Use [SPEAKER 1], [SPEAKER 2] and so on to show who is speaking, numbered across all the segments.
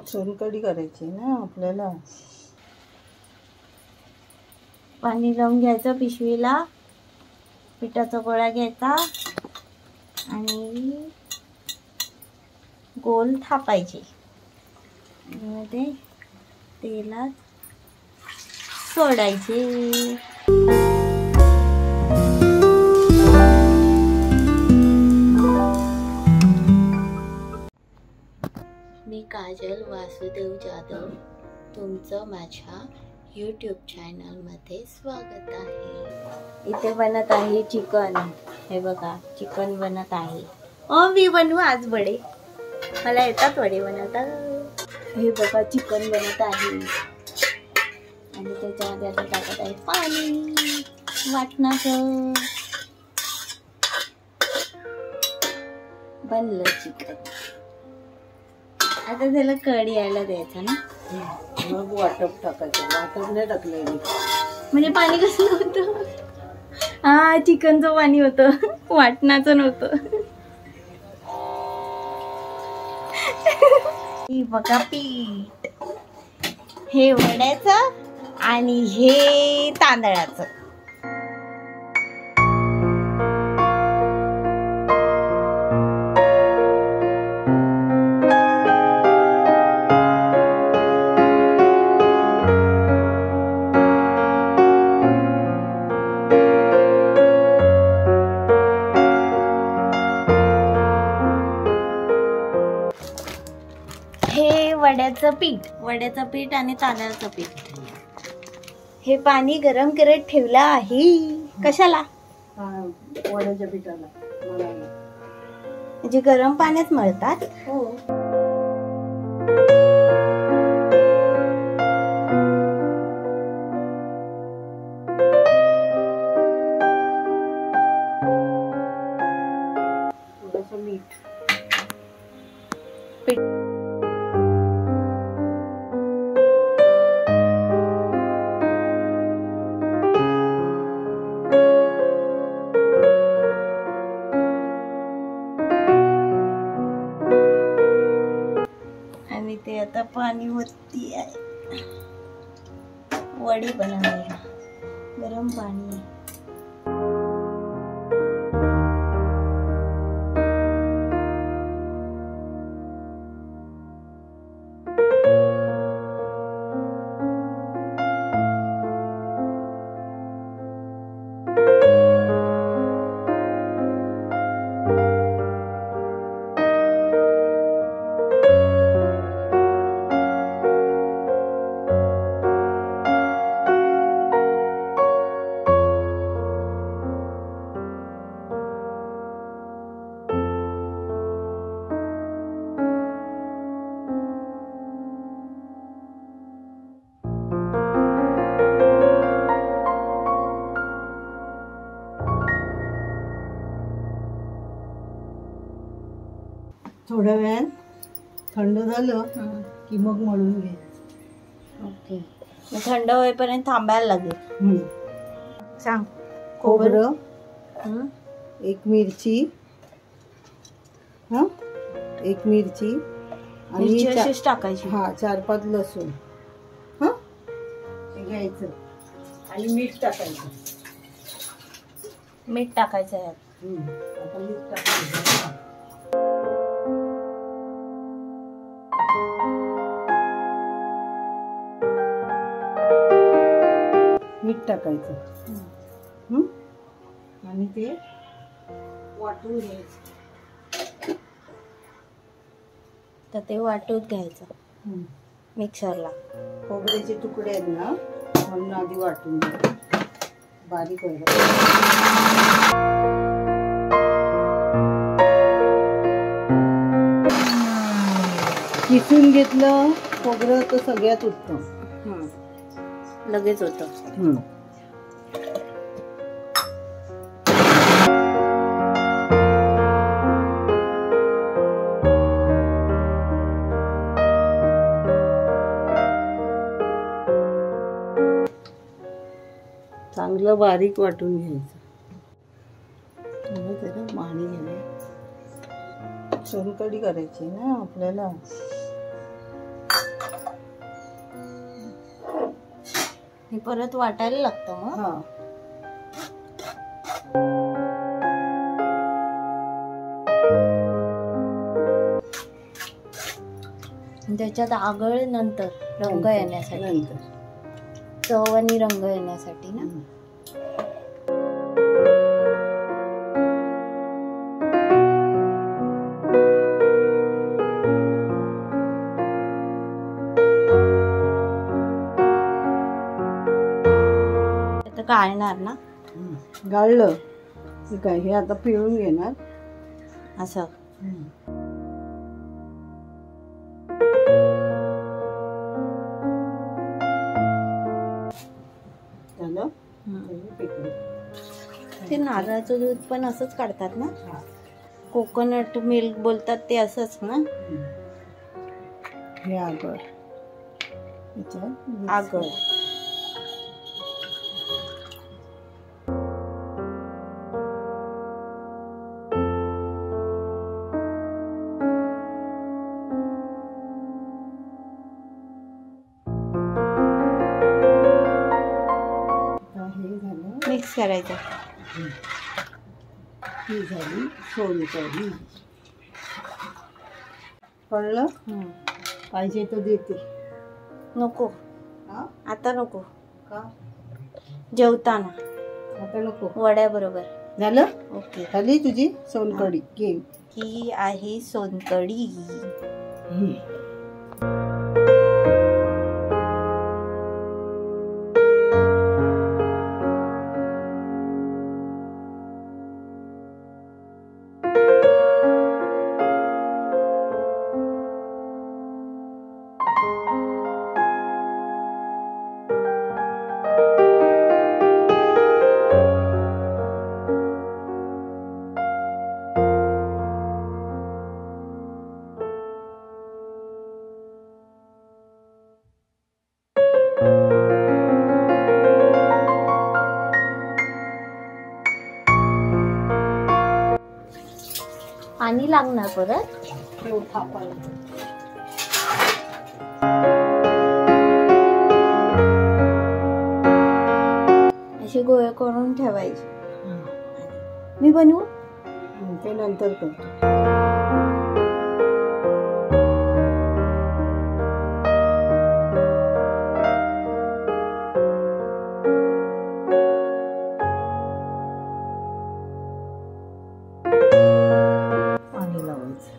[SPEAKER 1] सोलकढी करायची ना आपल्याला.
[SPEAKER 2] पाणी लावून घ्यायचं पिशवीला, पिठाचा गोळा घ्यायचा आणि गोल थापायचे आणि ते तेलात सोडायचे. मी काजल वासुदेव जाधव, तुमचं माझ्या यूट्यूब चॅनलमध्ये स्वागत आहे. इथे बनत आहे चिकन. हे बघा, चिकन बनत आहे. मी बनवू आज वडे, मला येतात वडे बनवता. हे बघा चिकन बनत आहे आणि त्याच्यामध्ये आता टाकत आहे पाणी वाटणाचं. बनलं चिकन. आता त्याला कढी यायला द्यायचं ना,
[SPEAKER 1] मग वाटप टाकायचं. वाटप नाही टाकलं
[SPEAKER 2] म्हणजे पाणी कसं होतं. हा, चिकनचं पाणी होतं, वाटणाचं नव्हतं. बघा पीठ, हे वड्याचं आणि हे तांदळाचं. वड्याचं पीठ आणि तांदळाचं पीठ. हे पाणी गरम करत ठेवलं आहे. कशाला?
[SPEAKER 1] वड्याच्या पिठाला.
[SPEAKER 2] म्हणजे गरम पाण्यात मळतात.
[SPEAKER 1] हो. थोडंसं मीठ.
[SPEAKER 2] आणि ते आता पाणी वरती आहे वडी बनवायला. गरम पाणी आहे.
[SPEAKER 1] थोड्या वेळात थंड झालं की मग मळून घ्यायचं.
[SPEAKER 2] ओके, मग थंड होईपर्यंत थांबायला लागेल. सांग.
[SPEAKER 1] खोबरं, एक मिरची, एक मिरची आणि
[SPEAKER 2] अशीच टाकायची.
[SPEAKER 1] 4-5 लसूण घ्यायचं आणि मीठ टाकायचं.
[SPEAKER 2] मीठ टाकायचं यात.
[SPEAKER 1] आता मीठ टाकायचं. मीठ टाकायचं आणि ते वाटून घ्यायचं.
[SPEAKER 2] तर ते वाटून घ्यायचं मिक्सरला.
[SPEAKER 1] खोबऱ्याचे तुकडे आहेत ना, म्हणून आधी वाटून घ्यायचं. बारीक व्हायला किसून घेतलं खोबरं तर सगळ्यात उत्तम.
[SPEAKER 2] लगेच होतं.
[SPEAKER 1] चांगलं बारीक वाटून घ्यायचं. त्याला पाणी घ्यायचं. सोलकढी करायची ना आपल्याला.
[SPEAKER 2] हे परत वाटायला लागतं मग.
[SPEAKER 1] हा.
[SPEAKER 2] त्याच्यात आगळ नंतर रंग येण्यासाठी,
[SPEAKER 1] नंतर
[SPEAKER 2] चव आणि रंग येण्यासाठी ना. आता गाळणार ना.
[SPEAKER 1] गाळलं की काय हे आता पिळून घेणार
[SPEAKER 2] असं.
[SPEAKER 1] झालं.
[SPEAKER 2] ते नारळाचं दूध पण असंच काढतात ना. कोकोनट मिल्क बोलतात ते असंच ना.
[SPEAKER 1] हे आगळ
[SPEAKER 2] आगळ.
[SPEAKER 1] हे झालं.
[SPEAKER 2] मिक्स करायचं.
[SPEAKER 1] ही झाली सोलकढी. कळलं. पाहिजे तर देते.
[SPEAKER 2] नको
[SPEAKER 1] हा?
[SPEAKER 2] आता नको.
[SPEAKER 1] का
[SPEAKER 2] जेवताना
[SPEAKER 1] आता नको.
[SPEAKER 2] वड्या बरोबर.
[SPEAKER 1] झालं.
[SPEAKER 2] ओके.
[SPEAKER 1] झाली तुझी सोलकढी. घे.
[SPEAKER 2] ही आहे सोनकढी. पाणी लागणार परत.
[SPEAKER 1] ठेव थापायला.
[SPEAKER 2] असे गोळे करून ठेवायचे. मी बनवू.
[SPEAKER 1] ते नंतर करतो. पाणी लावायचं.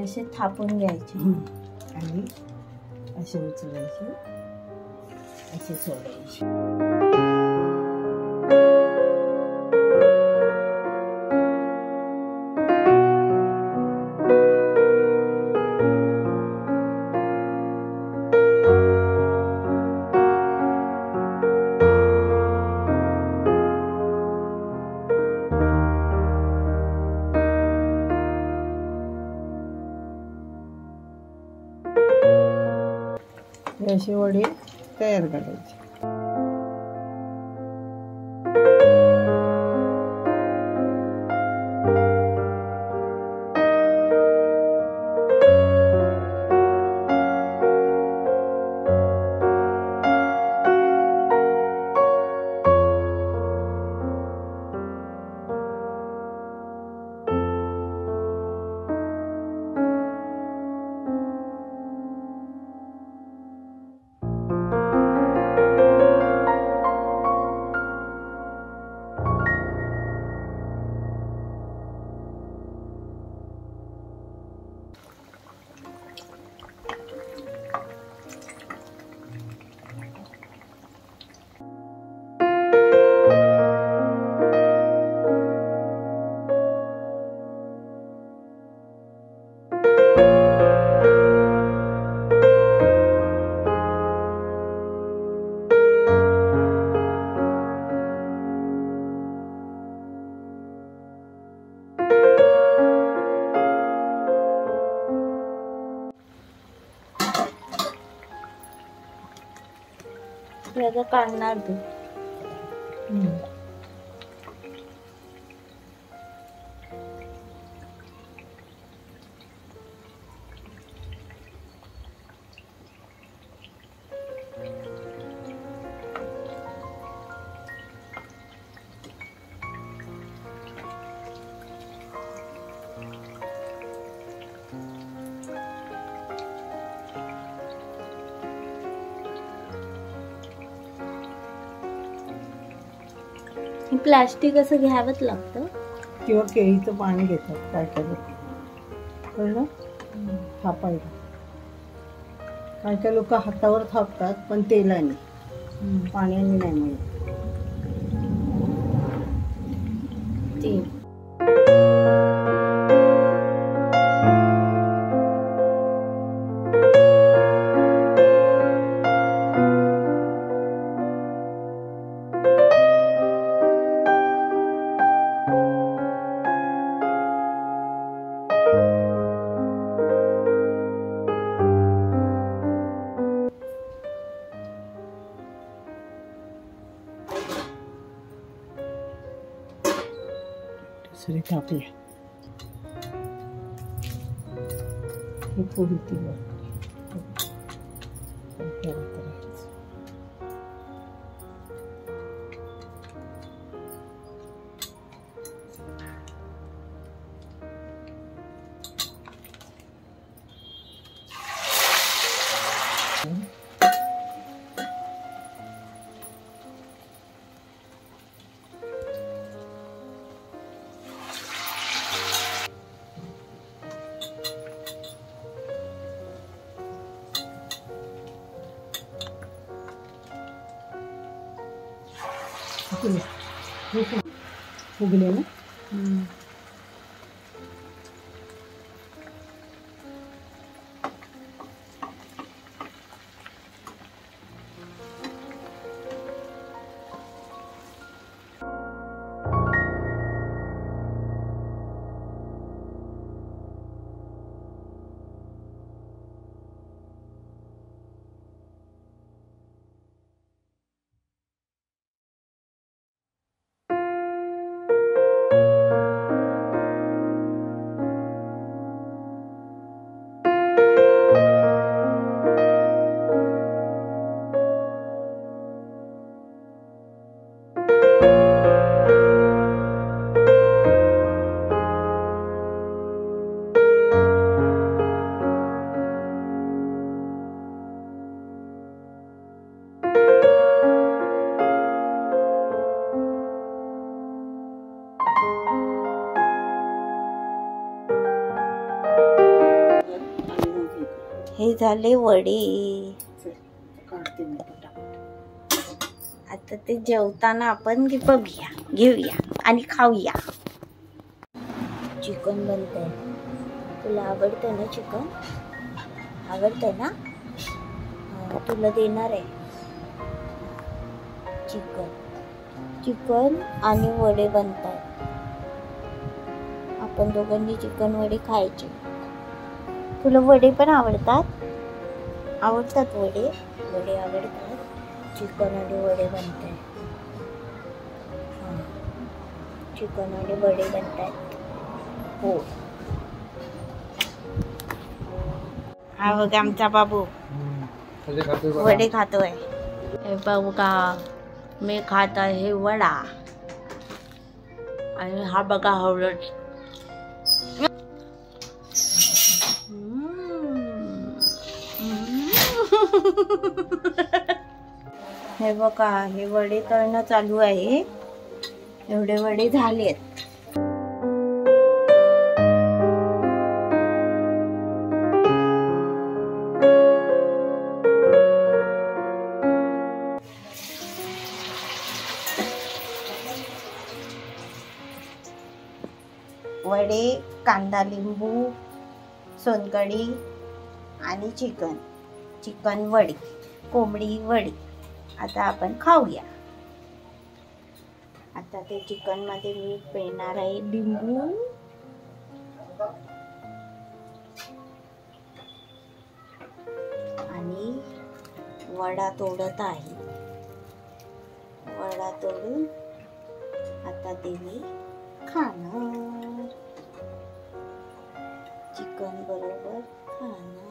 [SPEAKER 2] असे थापून घ्यायचे.
[SPEAKER 1] आणि असे उचलायचे, असे सोडायचे. असे वडे तयार करायचे.
[SPEAKER 2] हे आता काढणार तू. प्लास्टिक असं घ्यावंच लागतं
[SPEAKER 1] किंवा केळीचं पाणी घेतात काय काय लोक, कळलं, थापायला. काय काय लोक हातावर थापतात पण तेलाने, पाण्याने नाही मिळत
[SPEAKER 2] ते.
[SPEAKER 1] दुसरी थापली ही पोळी तिला फुगले ना.
[SPEAKER 2] हे झाले वडे.
[SPEAKER 1] काढते मी पटापट.
[SPEAKER 2] आता ते जेवताना आपण बघूया, घेऊया आणि खाऊया. चिकन बनतंय. तुला आवडतं ना चिकन? आवडतंय ना? तुला देणार आहे चिकन. चिकन आणि वडे बनतात. आपण दोघांनी चिकन वडे खायचे. तुला वडे पण आवडतात? आवडतात वडे? वडे आवडतात. चिकन आणि वडे बनतात. चिकन आणि वडे बनतात. हो. हा बघ आमचा बाबू वडे खातोय. हे बघा मी खात आहे वडा आणि हा बघा हवलट. हे बघा हे वडे तळणं चालू आहे. एवढे वडे झालेत. वडे, कांदा लिंबू, सोलकढी आणि चिकन वडी, कोंबडी वडी. आता आपण खाऊया. आता ते चिकन मध्ये मी पिळणार आहे लिंबू. आणि वडा तोडत आहे. वडा तोडून आता देवी खाणार, चिकन बरोबर खाणार.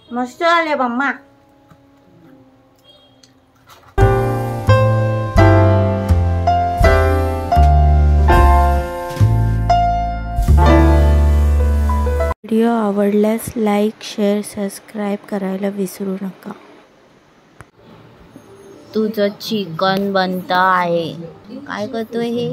[SPEAKER 2] मस्त आले मम्मा. व्हिडिओ आवडल्यास लाईक, शेअर, सबस्क्राईब करायला विसरू नका. तुझं चिकन बनतं आहे. काय करतोय हे?